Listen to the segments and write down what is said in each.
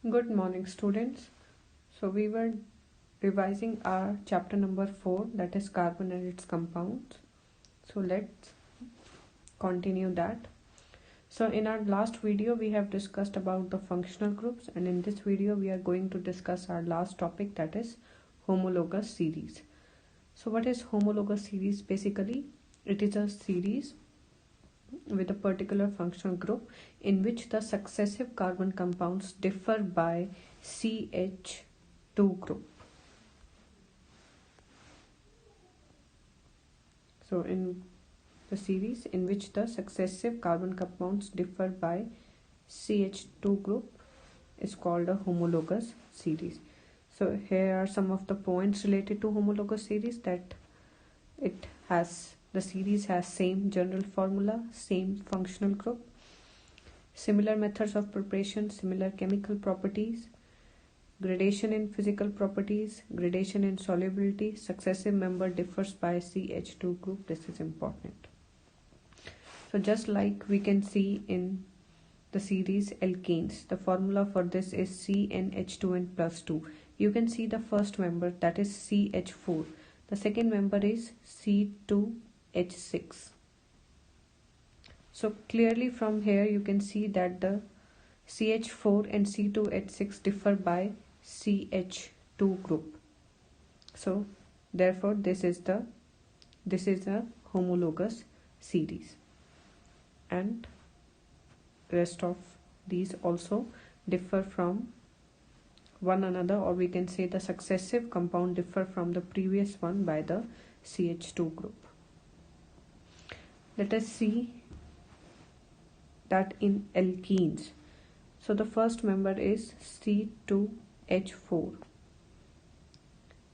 Good morning, students. So we were revising our chapter number 4, that is carbon and its compounds. So let's continue that. So in our last video we have discussed about the functional groups, and in this video we are going to discuss our last topic, that is homologous series. So what is homologous series? Basically it is a series with a particular functional group in which the successive carbon compounds differ by CH2 group. So in the series in which the successive carbon compounds differ by CH2 group is called a homologous series. So here are some of the points related to homologous series: that the series has same general formula, same functional group, similar methods of preparation, similar chemical properties, gradation in physical properties, gradation in solubility, successive member differs by CH2 group. This is important. So just like we can see in the series alkenes, the formula for this is CnH2n plus 2. You can see the first member, that is CH4. The second member is C2H6. So clearly from here you can see that the CH4 and C2H6 differ by CH2 group. So therefore this is a homologous series, and rest of these also differ from one another, or we can say the successive compound differ from the previous one by the CH2 group. Let us see that in alkenes. So the first member is C2H4.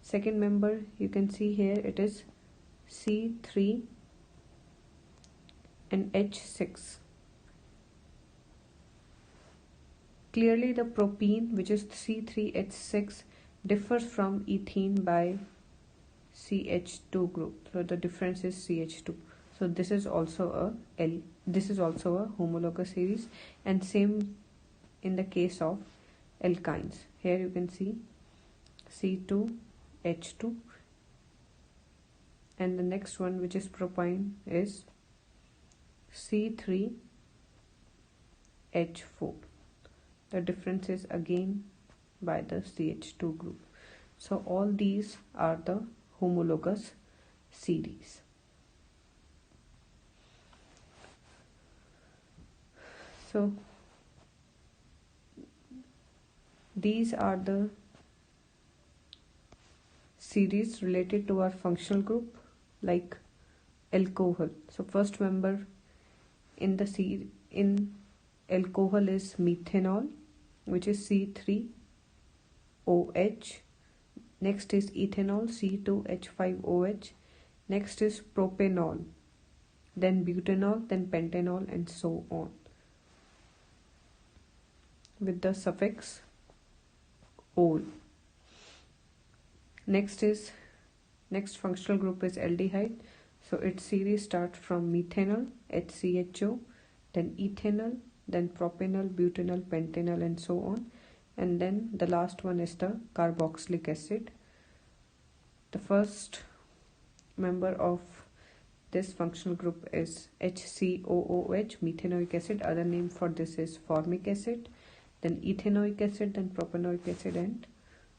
Second member, you can see here, it is C3 and H6. Clearly the propene, which is C3H6, differs from ethene by CH2 group. So the difference is CH2. So this is also a homologous series, and same in the case of alkynes. Here you can see C2H2, and the next one, which is propane, is C3H4. The difference is again by the CH2 group. So all these are the homologous series. So these are the series related to our functional group, like alcohol. So first member in alcohol is methanol, which is C3OH. Next is ethanol, C2H5OH. Next is propanol, then butanol, then pentanol, and so on, with the suffix ol. Next functional group is aldehyde. So its series starts from methanol, HCHO, then ethanol, then propanol, butanol, pentanol, and so on. And then the last one is the carboxylic acid. The first member of this functional group is HCOOH, methanoic acid. Other name for this is formic acid, then ethanoic acid, then propanoic acid, and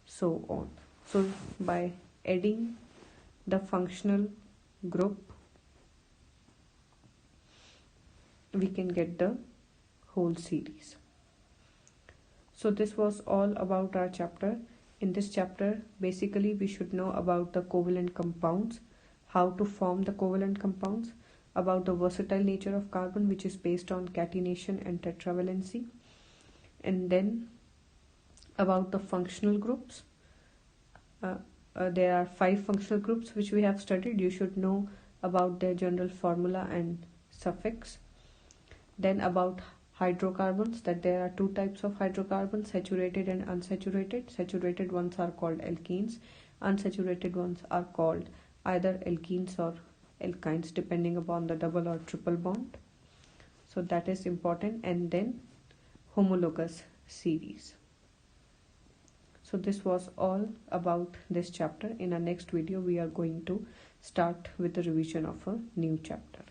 so on. So by adding the functional group, we can get the whole series. So this was all about our chapter. In this chapter, basically we should know about the covalent compounds, how to form the covalent compounds, about the versatile nature of carbon, which is based on catenation and tetravalency, and then about the functional groups. There are 5 functional groups which we have studied. You should know about their general formula and suffix. Then about hydrocarbons, that there are 2 types of hydrocarbons, saturated and unsaturated. Saturated ones are called alkenes. Unsaturated ones are called either alkenes or alkynes, depending upon the double or triple bond. So that is important. And then homologous series. So this was all about this chapter. In our next video we are going to start with the revision of a new chapter.